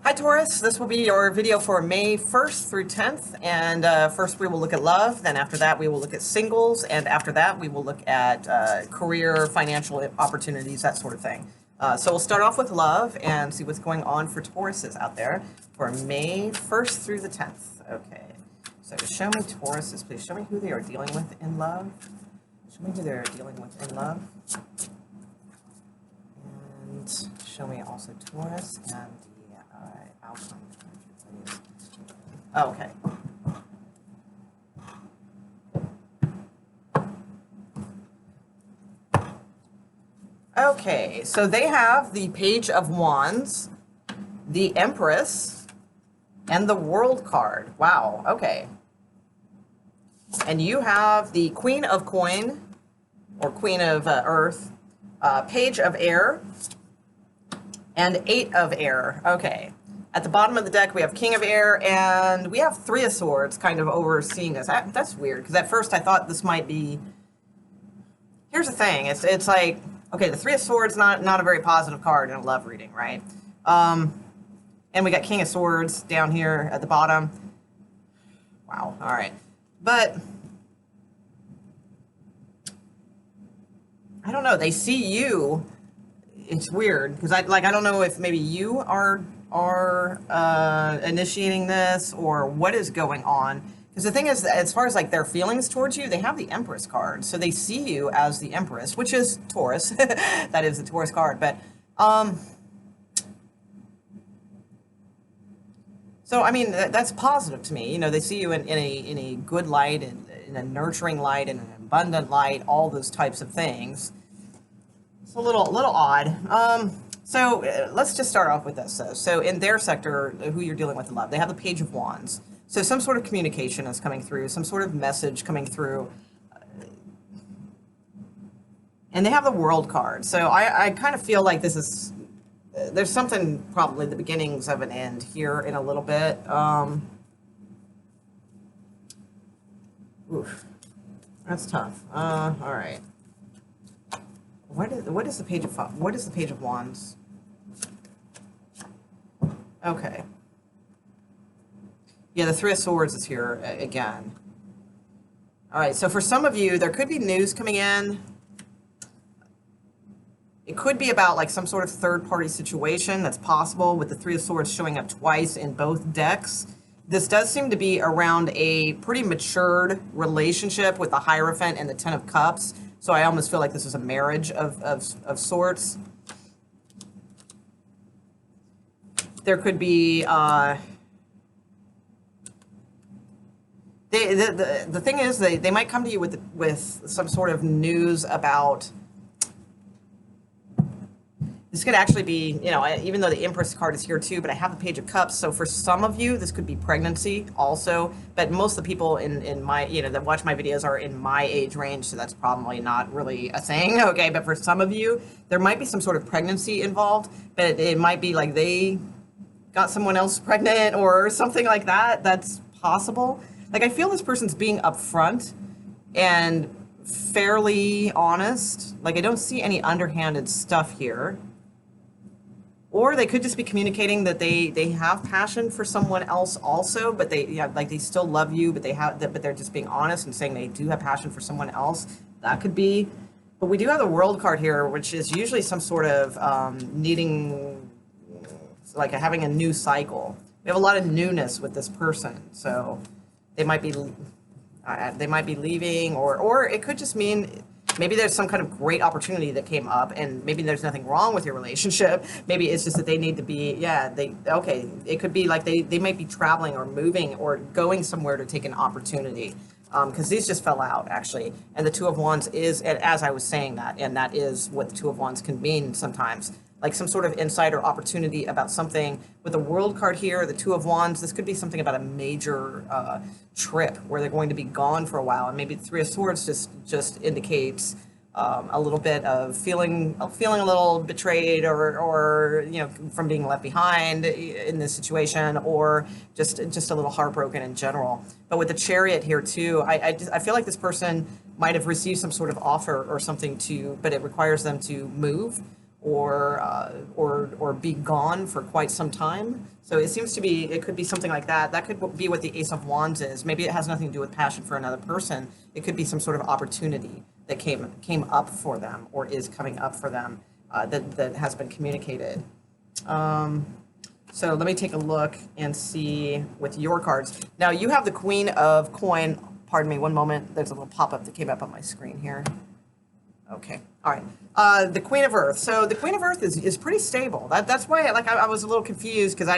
Hi Taurus, this will be your video for May 1st through 10th, and first we will look at love, then after that we will look at singles, and after that we will look at career, financial opportunities, that sort of thing. So we'll start off with love and see what's going on for Tauruses out there for May 1st through the 10th. Okay, so show me Tauruses, please. Show me who they are dealing with in love. Show me who they're dealing with in love. And show me also Taurus and outcome. Okay. Okay, so they have the Page of Wands, the Empress, and the World card. Wow, okay. And you have the Queen of Coin, or Queen of Earth, Page of Air, and Eight of Air. Okay. At the bottom of the deck, we have King of Air, and we have Three of Swords kind of overseeing this. That's weird, because at first I thought this might be... Here's the thing. It's like, okay, the Three of Swords, not a very positive card in a love reading, right? And we got King of Swords down here at the bottom. Wow, all right. But... I don't know. They see you. It's weird, because I don't know if maybe you are initiating this or what is going on. Because the thing is, as far as like their feelings towards you, they have the Empress card, so they see you as the Empress, which is Taurus. That is the Taurus card. But so I mean that's positive to me. You know, they see you in a good light, in a nurturing light, in an abundant light, all those types of things. It's a little odd. So let's just start off with this. So in their sector, who you're dealing with in love, they have the Page of Wands. So some sort of communication is coming through, some sort of message coming through. And they have the World card. So I kind of feel like this is, there's something probably the beginnings of an end here in a little bit. Oof, that's tough. All right. What is the Page of Wands? Okay. Yeah, the Three of Swords is here again. All right, so for some of you, there could be news coming in. It could be about like some sort of third-party situation that's possible with the Three of Swords showing up twice in both decks. This does seem to be around a pretty matured relationship with the Hierophant and the Ten of Cups. So I almost feel like this is a marriage of sorts. There could be, the thing is, they might come to you with some sort of news about, this could actually be, you know, even though the Empress card is here too, but I have the Page of Cups, so for some of you, this could be pregnancy also, but most of the people in my, you know, that watch my videos are in my age range, so that's probably not really a thing, okay, but for some of you, there might be some sort of pregnancy involved, but it might be like they got someone else pregnant or something like that. That's possible. Like, I feel this person's being upfront and fairly honest. Like, I don't see any underhanded stuff here. Or they could just be communicating that they have passion for someone else also, but they still love you, but they're just being honest and saying they do have passion for someone else. That could be. But we do have the World card here, which is usually some sort of needing, like having a new cycle. We have a lot of newness with this person, so they might be leaving, or it could just mean maybe there's some kind of great opportunity that came up, and maybe there's nothing wrong with your relationship. Maybe it's just that they need to be, okay, it could be like they might be traveling or moving or going somewhere to take an opportunity. Because these just fell out, actually. And the Two of Wands is, as I was saying that, and that is what the Two of Wands can mean sometimes. Like some sort of insider opportunity about something. With the World card here, the Two of Wands, this could be something about a major trip where they're going to be gone for a while. And maybe the Three of Swords just indicates a little bit of feeling a little betrayed or you know, from being left behind in this situation, or just a little heartbroken in general. But with the Chariot here too, I feel like this person might have received some sort of offer or something but it requires them to move, or be gone for quite some time. So it seems to be, it could be something like that. That could be what the Ace of Wands is. Maybe it has nothing to do with passion for another person. It could be some sort of opportunity that came up for them or is coming up for them, that has been communicated. So let me take a look and see with your cards. Now you have the Queen of Coin. Pardon me, one moment. There's a little pop-up that came up on my screen here. Okay, all right. The Queen of Earth. So the Queen of Earth is pretty stable. That's why I was a little confused, because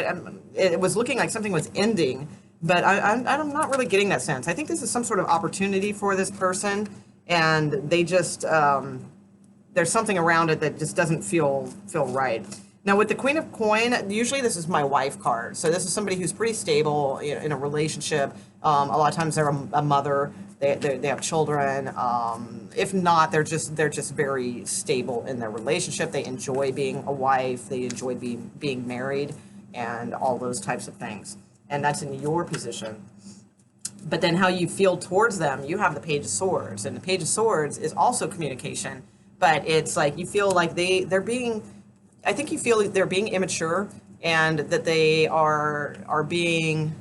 it was looking like something was ending, but I'm not really getting that sense. I think this is some sort of opportunity for this person, and they just there's something around it that just doesn't feel right. Now with the Queen of Coin, usually this is my wife card. So this is somebody who's pretty stable in a relationship. A lot of times they're a mother. They have children. If not, they're just very stable in their relationship. They enjoy being a wife. They enjoy being married, and all those types of things. And that's in your position. But then how you feel towards them, you have the Page of Swords, and the Page of Swords is also communication. But it's like you feel like they're being. I think you feel like they're being immature, and that they are being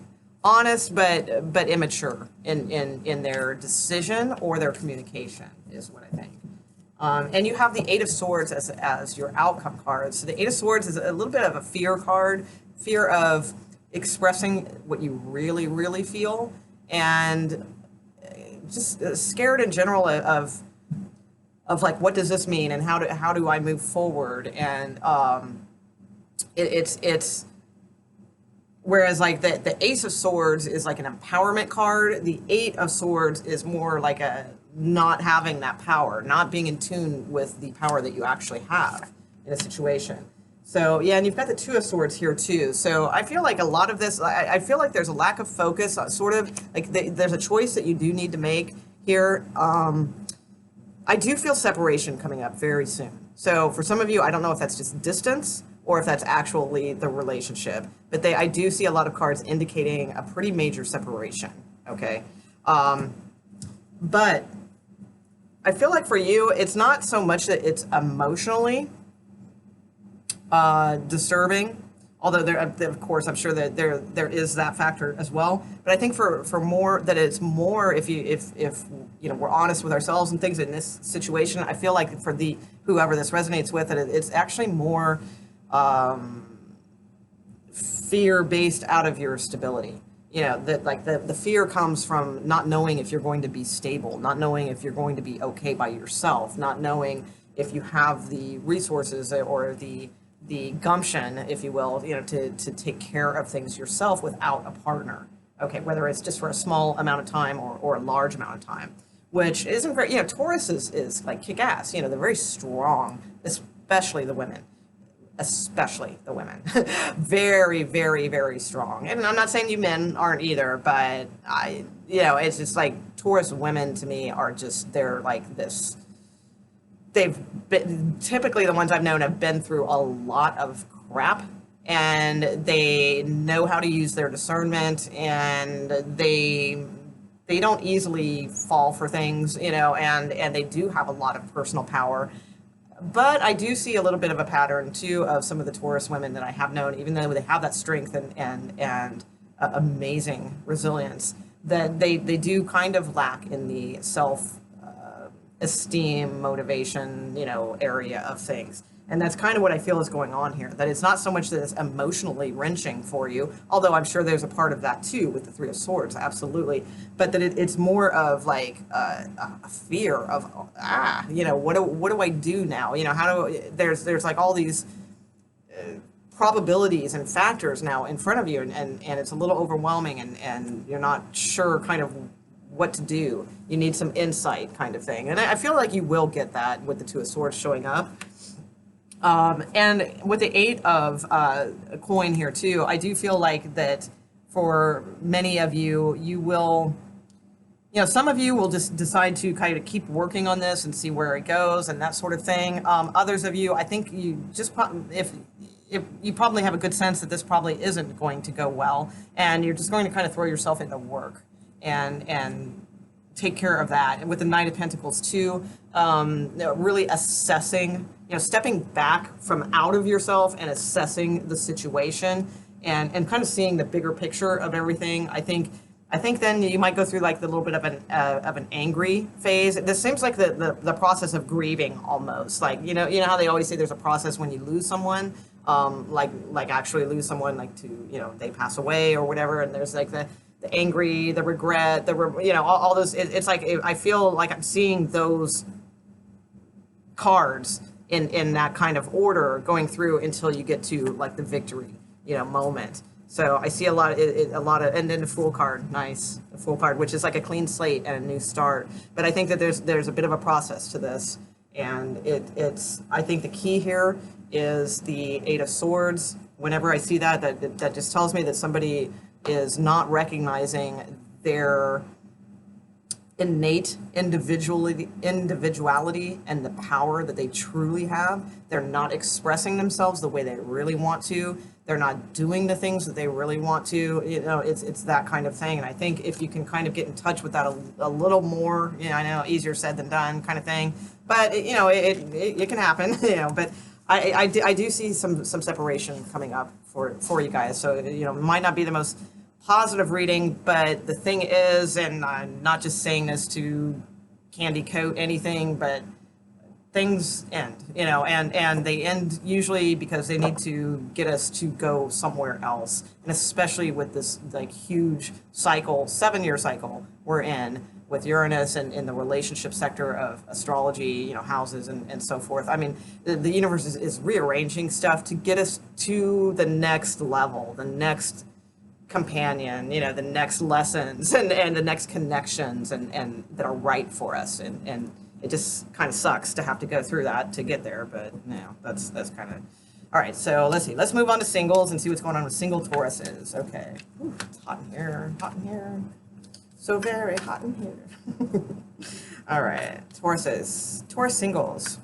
honest but immature in their decision or their communication, is what I think. And you have the Eight of Swords as your outcome card. So the Eight of Swords is a little bit of a fear card, fear of expressing what you really, really feel, and just scared in general of like, what does this mean, and how do I move forward? And it's whereas like the Ace of Swords is like an empowerment card, the Eight of Swords is more like a not having that power, not being in tune with the power that you actually have in a situation. So yeah, and you've got the Two of Swords here too. So I feel like a lot of this, I feel like there's a lack of focus, sort of like there's a choice that you do need to make here. I do feel separation coming up very soon. So for some of you, I don't know if that's just distance or if that's actually the relationship, but I do see a lot of cards indicating a pretty major separation, okay? But I feel like for you, it's not so much that it's emotionally disturbing, although of course, I'm sure that there is that factor as well. But I think for more, that it's more, if you know, we're honest with ourselves and things in this situation, I feel like for whoever this resonates with, it's actually more fear based out of your stability. You know, that like the fear comes from not knowing if you're going to be stable, not knowing if you're going to be okay by yourself, not knowing if you have the resources or the gumption, if you will, you know, to take care of things yourself without a partner. Okay, whether it's just for a small amount of time or a large amount of time, which isn't very, you know, Taurus is like kick ass, you know, they're very strong, especially the women. Especially the women. Very, very, very strong. And I'm not saying you men aren't either, but you know, it's just like Taurus women to me are just, they're like this. They've been, typically the ones I've known have been through a lot of crap, and they know how to use their discernment, and they don't easily fall for things, you know, and they do have a lot of personal power. But I do see a little bit of a pattern too of some of the Taurus women that I have known, even though they have that strength and amazing resilience, that they do kind of lack in the self esteem, motivation, you know, area of things. And that's kind of what I feel is going on here, that it's not so much that it's emotionally wrenching for you, although I'm sure there's a part of that too with the Three of Swords, absolutely, but that it's more of like a fear of, you know, what do I do now? You know, there's like all these probabilities and factors now in front of you, and it's a little overwhelming, and you're not sure kind of what to do. You need some insight kind of thing. And I feel like you will get that with the Two of Swords showing up. And with the Eight of Coin here too, I do feel like that for many of you, you will, you know, some of you will just decide to kind of keep working on this and see where it goes and that sort of thing. Others of you, I think you just, if you probably have a good sense that this probably isn't going to go well, and you're just going to kind of throw yourself into work and take care of that. And with the Knight of Pentacles too, really assessing, stepping back from out of yourself and assessing the situation and kind of seeing the bigger picture of everything. I think then you might go through like the little bit of an angry phase. This seems like the process of grieving almost. Like how they always say there's a process when you lose someone, like actually lose someone, like to they pass away or whatever, and there's like the angry, the regret, all those. It's like I feel like I'm seeing those cards in that kind of order going through until you get to like the victory moment. So I see a lot of, and then the Fool card, nice, the Fool card, which is like a clean slate and a new start. But I think that there's a bit of a process to this, and I think the key here is the Eight of Swords. Whenever I see that just tells me that somebody is not recognizing their innate individuality and the power that they truly have. They're not expressing themselves the way they really want to. They're not doing the things that they really want to. It's that kind of thing. And I think if you can kind of get in touch with that a little more, I know easier said than done kind of thing, but it can happen, but I do see some separation coming up for you guys. So, it might not be the most positive reading, but the thing is, and I'm not just saying this to candy coat anything, but things end, and they end usually because they need to get us to go somewhere else. And especially with this like huge cycle, 7-year cycle we're in with Uranus and in the relationship sector of astrology, houses and so forth. I mean, the universe is rearranging stuff to get us to the next level, the next companion, the next lessons and the next connections and that are right for us. And it just kind of sucks to have to go through that to get there, but that's kind of all right. So let's see. Let's move on to singles and see what's going on with single Tauruses. Okay. Ooh, it's hot in here. So very hot in here. All right. Taurus singles.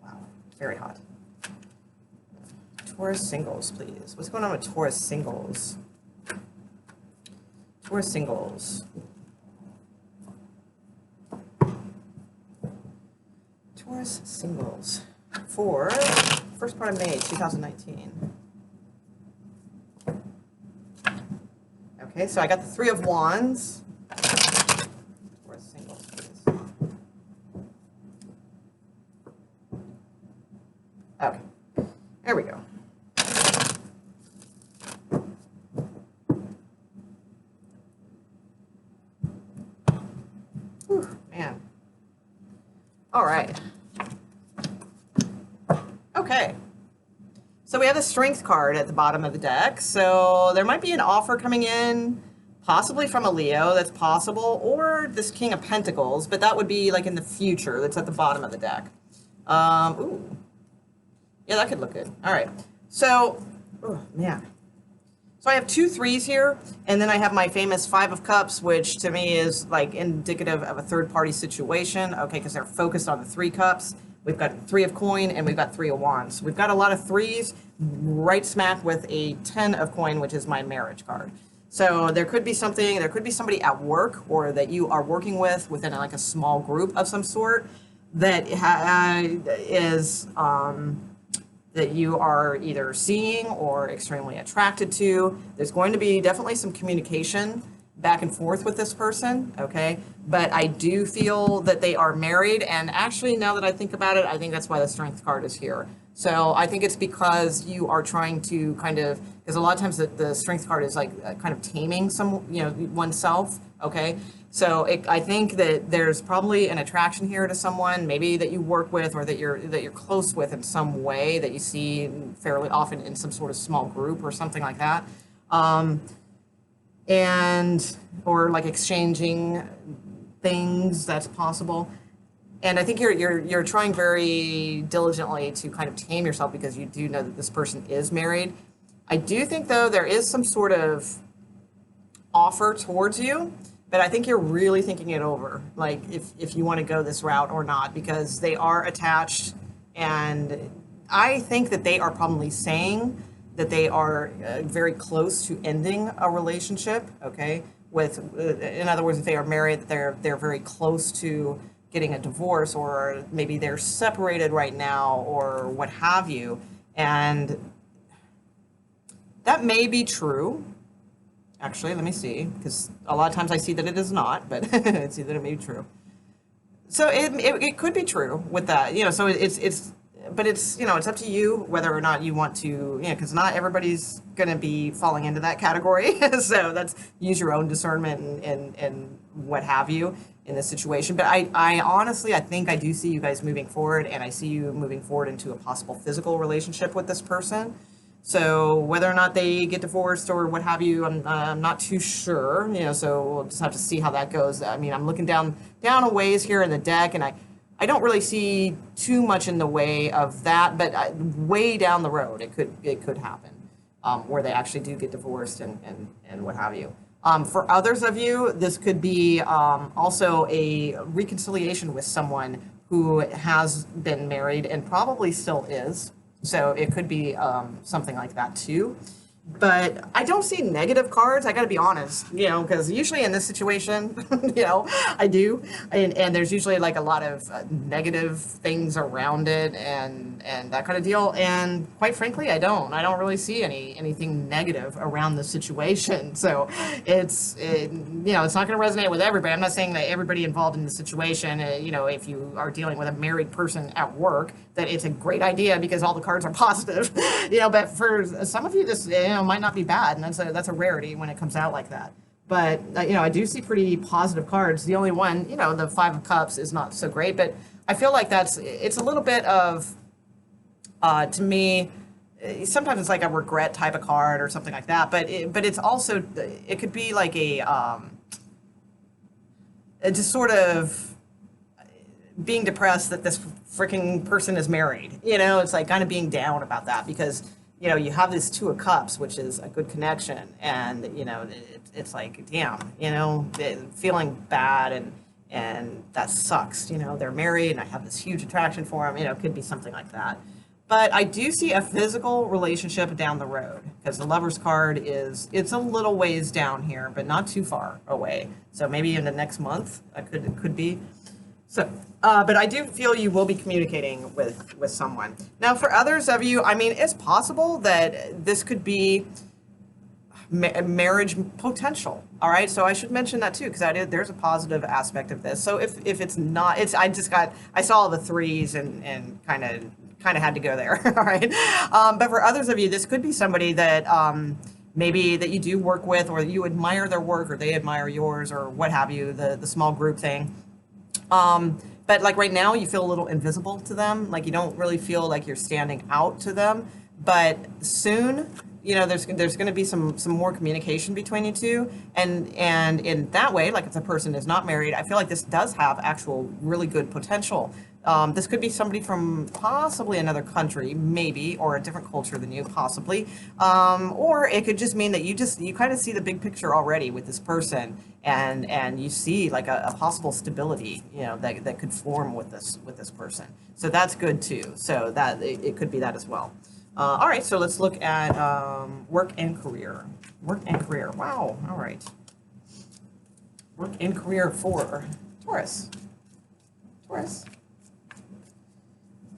Wow. Very hot. Taurus singles, please. What's going on with Taurus singles? Taurus singles. Taurus singles for first part of May 2019. Okay, so I got the Three of Wands. Taurus singles, please. Okay, there we go. Whew, man. All right. Okay. So we have the Strength card at the bottom of the deck. So there might be an offer coming in, possibly from a Leo, that's possible, or this King of Pentacles, but that would be like in the future. That's at the bottom of the deck. Ooh. Yeah, that could look good. All right. So, oh, man. So I have 2 3s here, and then I have my famous Five of Cups, which to me is like indicative of a third-party situation, okay, because they're focused on the 3 cups. We've got 3 of coin, and we've got 3 of wands. We've got a lot of 3s right smack with a 10 of coin, which is my marriage card. So there could be something, there could be somebody at work or that you are working with within like a small group of some sort that is... that you are either seeing or extremely attracted to. There's going to be definitely some communication back and forth with this person, okay? But I do feel that they are married, and actually, now that I think about it, I think that's why the Strength card is here. So I think it's because you are trying to kind of, because a lot of times the Strength card is like kind of taming oneself, okay? So I think that there's probably an attraction here to someone, maybe that you work with or that you're close with in some way, that you see fairly often in some sort of small group or something like that, or like exchanging things. That's possible. And I think you're trying very diligently to kind of tame yourself because you do know that this person is married. I do think though there is some sort of offer towards you. But I think you're really thinking it over, like if you want to go this route or not, because they are attached, and I think that they are probably saying that they are very close to ending a relationship, okay, with, in other words, if they are married, that they're very close to getting a divorce, or maybe they're separated right now, or what have you. And that may be true. Actually, let me see, because a lot of times I see that it is not, but I see that it may be true. So it could be true with that, so but it's, it's up to you whether or not you want to, because not everybody's going to be falling into that category. So that's, use your own discernment and what have you in this situation. But I honestly, I think I do see you guys moving forward, and I see you moving forward into a possible physical relationship with this person. So whether or not they get divorced or what have you, I'm not too sure, so we'll just have to see how that goes. I mean, I'm looking down a ways here in the deck, and I don't really see too much in the way of that, but way down the road, it could happen, where they actually do get divorced and what have you. For others of you, this could be also a reconciliation with someone who has been married and probably still is. So it could be something like that too. But I don't see negative cards. I got to be honest, because usually in this situation, I do. And there's usually like a lot of negative things around it and that kind of deal. And quite frankly, I don't really see anything negative around the situation. So it's not going to resonate with everybody. I'm not saying that everybody involved in the situation, if you are dealing with a married person at work, that it's a great idea because all the cards are positive, but for some of you, this, might not be bad. And that's a rarity when it comes out like that. But, I do see pretty positive cards. The only one, the Five of Cups is not so great, but I feel like it's a little bit of, to me, sometimes it's like a regret type of card or something like that. But it's also, it could be like just sort of being depressed that this freaking person is married. It's like kind of being down about that because, you have this Two of Cups, which is a good connection. And, it's like, damn, feeling bad and that sucks. They're married and I have this huge attraction for them. It could be something like that. But I do see a physical relationship down the road because the Lover's card it's a little ways down here, but not too far away. So maybe in the next month, it could be. So, but I do feel you will be communicating with someone. Now, for others of you, I mean, it's possible that this could be marriage potential. All right, so I should mention that too, because there's a positive aspect of this. So if it's not, I saw the threes and kind of had to go there. All right, but for others of you, this could be somebody that maybe that you do work with, or you admire their work, or they admire yours, or what have you, the small group thing. But like right now, you feel a little invisible to them. Like you don't really feel like you're standing out to them. But soon, there's going to be some more communication between you two. And in that way, like if the person is not married, I feel like this does have actual really good potential. This could be somebody from possibly another country, maybe, or a different culture than you, possibly. Or it could just mean that you kind of see the big picture already with this person, and you see like a possible stability, that could form with this person. So that's good too. So that it could be that as well. All right, so let's look at work and career. Work and career. Wow. All right. Work and career for Taurus. Taurus.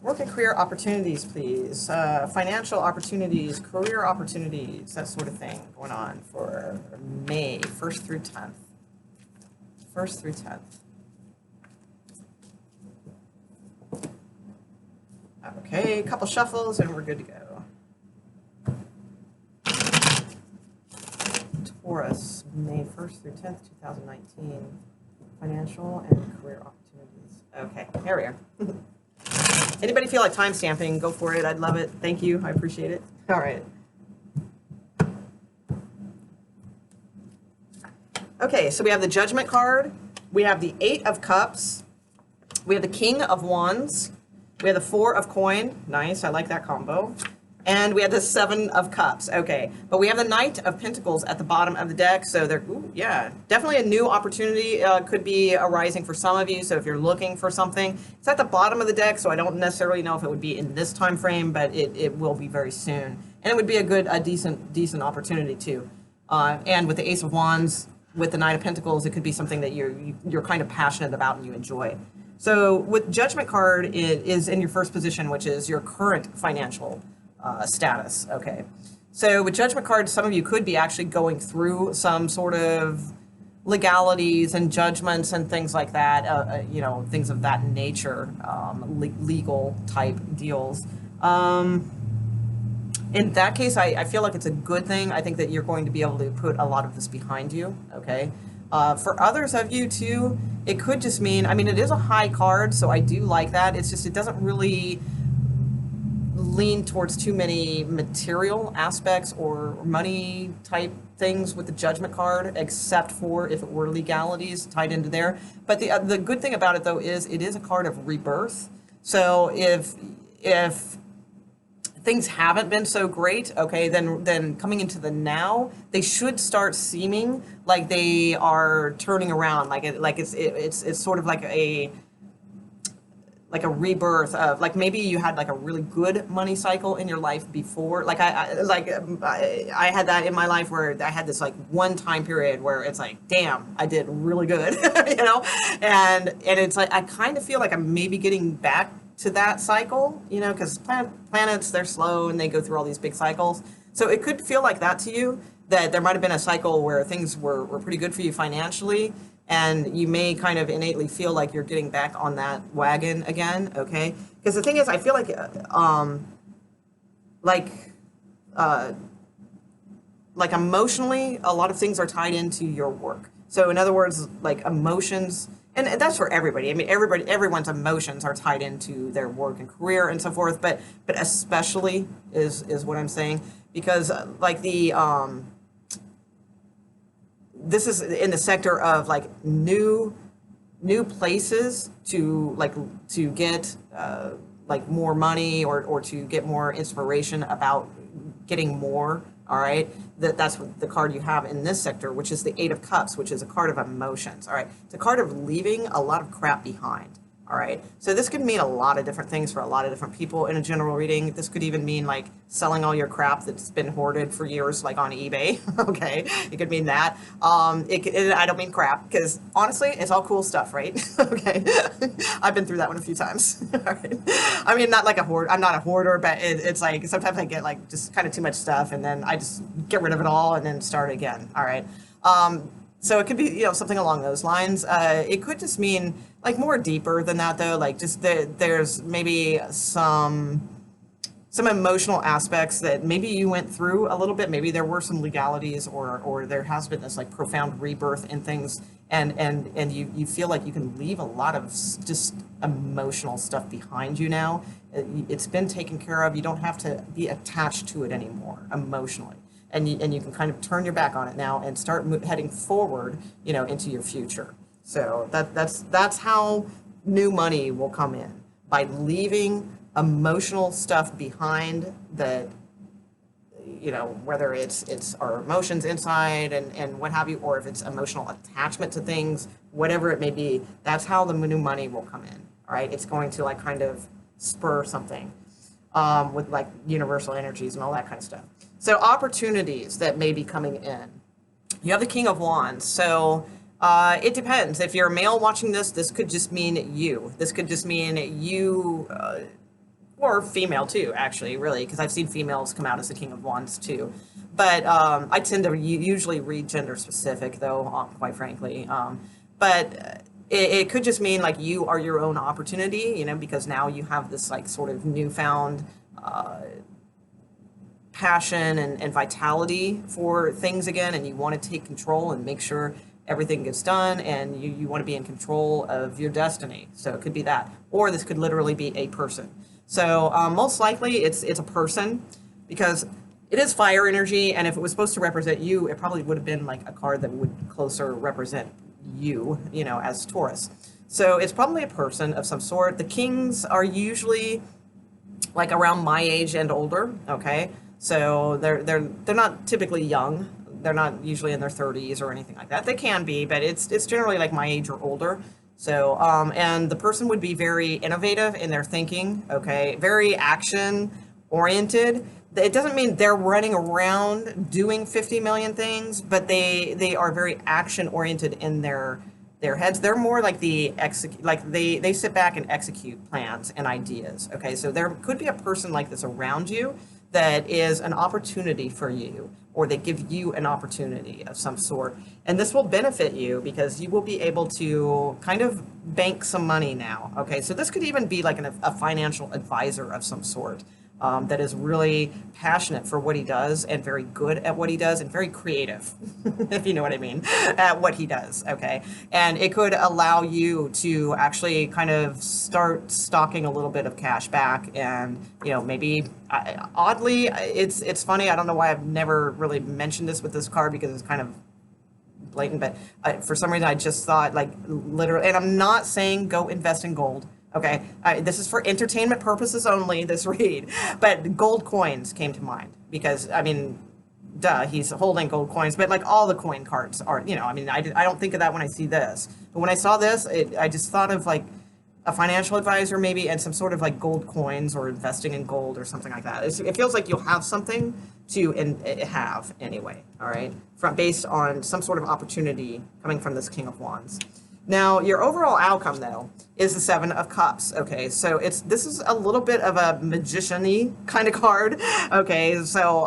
Work and career opportunities, please. Financial opportunities, career opportunities, that sort of thing going on for May 1st through 10th. 1st through 10th. Okay, a couple shuffles and we're good to go. Taurus, May 1st through 10th, 2019. Financial and career opportunities. Okay, there we are. Anybody feel like time stamping? Go for it. I'd love it. Thank you. I appreciate it. All right. Okay, so we have the Judgment card. We have the Eight of Cups. We have the King of Wands. We have the Four of Coin. Nice. I like that combo. And we have the Seven of Cups. Okay, but we have the Knight of Pentacles at the bottom of the deck. So definitely a new opportunity could be arising for some of you. So if you're looking for something, it's at the bottom of the deck. So I don't necessarily know if it would be in this time frame, but it will be very soon. And it would be a decent opportunity too. And with the Ace of Wands, with the Nine of Pentacles, it could be something that you're kind of passionate about and you enjoy. So with Judgment card, it is in your first position, which is your current financial status. Okay. So with Judgment card, some of you could be actually going through some sort of legalities and judgments and things like that, you know, things of that nature, legal type deals. In that case, I feel like it's a good thing. I think that you're going to be able to put a lot of this behind you, okay? For others of you too, it could just mean, I mean, it is a high card, so I do like that. It's just, it doesn't really lean towards too many material aspects or money type things with the Judgment card, except for if it were legalities tied into there. But the good thing about it though is it is a card of rebirth. So if things haven't been so great, okay, then coming into the now, they should start seeming like they are turning around, like it's sort of like a rebirth of, like, maybe you had like a really good money cycle in your life before. Like I had that in my life where I had this like one time period where it's like, damn, I did really good, you know, and it's like I kind of feel like I'm maybe getting back to that cycle, you know, because planets, they're slow and they go through all these big cycles. So it could feel like that to you, that there might have been a cycle where things were pretty good for you financially, and you may kind of innately feel like you're getting back on that wagon again, okay? Because the thing is, I feel like, like emotionally, a lot of things are tied into your work. So in other words, like emotions, and that's for everybody. I mean, everyone's emotions are tied into their work and career and so forth, but especially is what I'm saying, because like this is in the sector of like new places to get like more money or to get more inspiration about getting more. All right, that's what the card you have in this sector, which is the Eight of Cups, which is a card of emotions. All right, it's a card of leaving a lot of crap behind. All right, so this could mean a lot of different things for a lot of different people in a general reading. This could even mean like selling all your crap that's been hoarded for years, like on eBay. Okay, it could mean that. I don't mean crap, because honestly, it's all cool stuff, right? Okay, I've been through that one a few times. All right, I mean, not like a hoard. I'm not a hoarder, but it's like sometimes I get like just kind of too much stuff, and then I just get rid of it all and then start again. All right. So it could be, you know, something along those lines. It could just mean like more deeper than that, though. Like just there's maybe some emotional aspects that maybe you went through a little bit. Maybe there were some legalities, or there has been this like profound rebirth in things, and you feel like you can leave a lot of just emotional stuff behind you now. It's been taken care of. You don't have to be attached to it anymore emotionally. And you can kind of turn your back on it now and start heading forward, you know, into your future. So that's how new money will come in, by leaving emotional stuff behind that, you know, whether it's our emotions inside and what have you, or if it's emotional attachment to things, whatever it may be. That's how the new money will come in. All right, it's going to like kind of spur something with like universal energies and all that kind of stuff. So opportunities that may be coming in. You have the King of Wands. So it depends. If you're a male watching this, this could just mean you. This could just mean you, or female too, actually, really, because I've seen females come out as the King of Wands too. But I tend to usually read gender specific, though, quite frankly. But it could just mean like you are your own opportunity, you know, because now you have this like sort of newfound passion and vitality for things again, and you want to take control and make sure everything gets done, and you want to be in control of your destiny. So it could be that, or this could literally be a person. So most likely it's a person, because it is fire energy, and if it was supposed to represent you, it probably would have been like a card that would closer represent you, you know, as Taurus. So it's probably a person of some sort. The kings are usually like around my age and older, okay? So they're not typically young. They're not usually in their 30s or anything like that. They can be, but it's generally like my age or older. So and the person would be very innovative in their thinking, okay? Very action oriented, it doesn't mean they're running around doing 50 million things, but they are very action oriented in their heads. They're more like they sit back and execute plans and ideas. Okay, so there could be a person like this around you that is an opportunity for you, or they give you an opportunity of some sort. And this will benefit you because you will be able to kind of bank some money now. Okay, so this could even be like a financial advisor of some sort. That is really passionate for what he does and very good at what he does and very creative, if you know what I mean, at what he does, okay? And it could allow you to actually kind of start stocking a little bit of cash back and, maybe, oddly, it's funny, I don't know why I've never really mentioned this with this card because it's kind of blatant, but for some reason I just thought like literally, and I'm not saying go invest in gold. Okay, this is for entertainment purposes only, this read, but gold coins came to mind because, I mean, duh, he's holding gold coins, but like all the coin cards are, I don't think of that when I see this. But when I saw this, I just thought of like a financial advisor maybe and some sort of like gold coins or investing in gold or something like that. It feels like you'll have something to have anyway, all right, based on some sort of opportunity coming from this King of Wands. Now, your overall outcome, though, is the Seven of Cups, okay? So this is a little bit of a magician-y kind of card, okay? So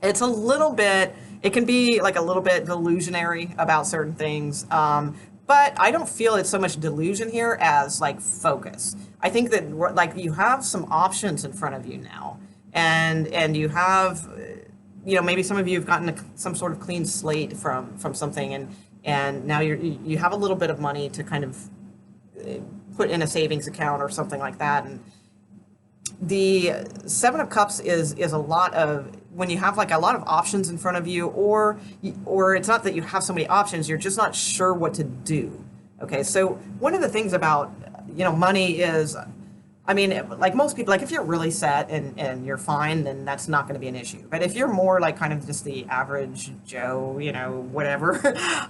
it's a little bit, it can be like a little bit delusionary about certain things, but I don't feel it's so much delusion here as like focus. I think that like you have some options in front of you now, and you have, maybe some of you have gotten some sort of clean slate from something, and now you have a little bit of money to kind of put in a savings account or something like that. And the Seven of Cups is a lot of, when you have like a lot of options in front of you, or it's not that you have so many options, you're just not sure what to do. Okay, so one of the things about money is, I mean, like most people, like if you're really set and you're fine, then that's not going to be an issue. But if you're more like kind of just the average Joe, whatever,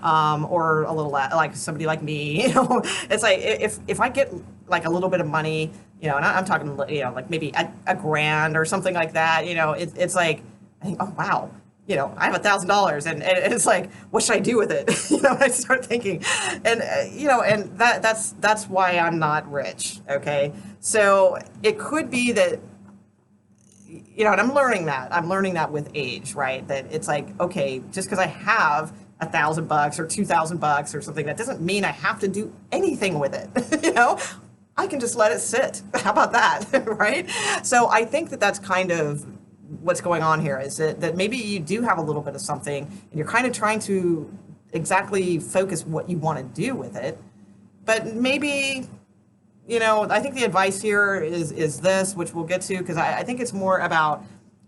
or a little like somebody like me, it's like if I get like a little bit of money, and I'm talking, like maybe a grand or something like that, it's like, I think, oh, wow. I have $1,000 and it's like, what should I do with it? I start thinking, and, and that's why I'm not rich. Okay. So it could be that, and I'm learning that with age, right? That it's like, okay, just because I have $1,000 or $2,000 or something, that doesn't mean I have to do anything with it. I can just let it sit. How about that? Right. So I think that that's kind of what's going on here, is that maybe you do have a little bit of something and you're kind of trying to exactly focus what you want to do with it. But maybe, I think the advice here is this, which we'll get to, because I think it's more about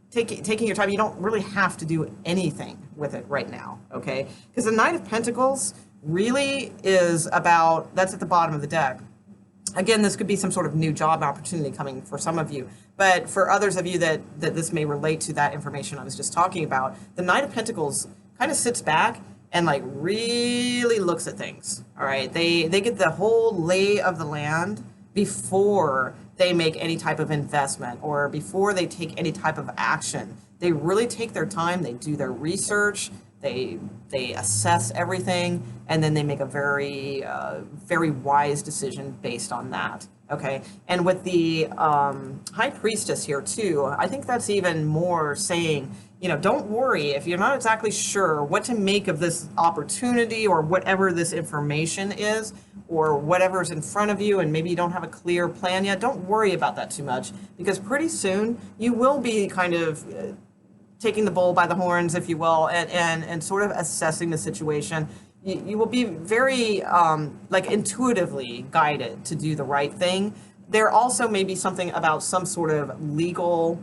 taking your time. You don't really have to do anything with it right now, okay? Because the Knight of Pentacles really is about, that's at the bottom of the deck. Again, this could be some sort of new job opportunity coming for some of you. But for others of you that this may relate to that information I was just talking about, the Knight of Pentacles kind of sits back and like really looks at things, all right? They get the whole lay of the land before they make any type of investment or before they take any type of action. They really take their time, they do their research, they assess everything, and then they make a very, very wise decision based on that. Okay, and with the High Priestess here too, I think that's even more saying, don't worry if you're not exactly sure what to make of this opportunity or whatever this information is or whatever's in front of you, and maybe you don't have a clear plan yet. Don't worry about that too much, because pretty soon you will be kind of taking the bull by the horns, if you will, and sort of assessing the situation. You will be very like intuitively guided to do the right thing. There also may be something about some sort of legal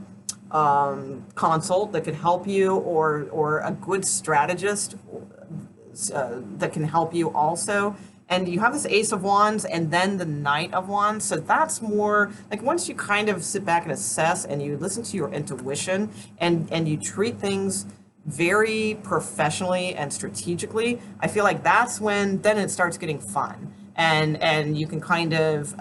consult that could help you, or a good strategist that can help you also. And you have this Ace of Wands and then the Knight of Wands. So that's more like once you kind of sit back and assess and you listen to your intuition and you treat things very professionally and strategically, I feel like that's when then it starts getting fun. And you can kind of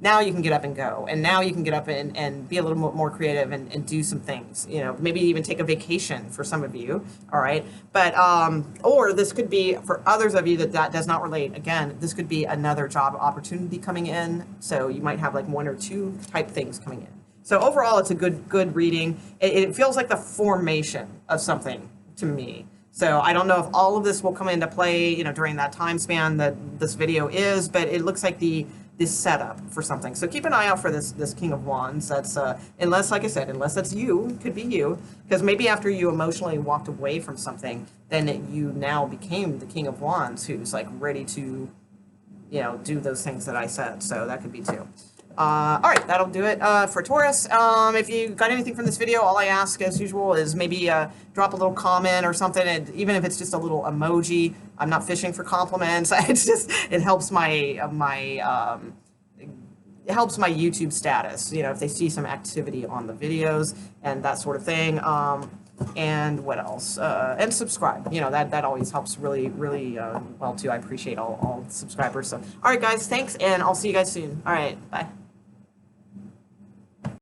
now you can get up and go, and now you can get up and be a little more creative and do some things, you know, maybe even take a vacation for some of you, all right? But, or this could be, for others of you that does not relate, again, this could be another job opportunity coming in, so you might have like 1 or 2 type things coming in. So overall, it's a good reading. It feels like the formation of something to me. So I don't know if all of this will come into play, you know, during that time span that this video is, but it looks like this setup for something. So keep an eye out for this King of Wands. That's unless, like I said, unless that's you, could be you, because maybe after you emotionally walked away from something, then you now became the King of Wands, who's like ready to, you know, do those things that I said. So that could be too. All right, that'll do it for Taurus. If you got anything from this video, all I ask, as usual, is maybe drop a little comment or something, and even if it's just a little emoji. I'm not fishing for compliments. It's just, it helps my it helps my YouTube status, you know, if they see some activity on the videos and that sort of thing. And what else? And subscribe. You know, that always helps really well too. I appreciate all the subscribers. So, all right, guys, thanks, and I'll see you guys soon. All right, bye.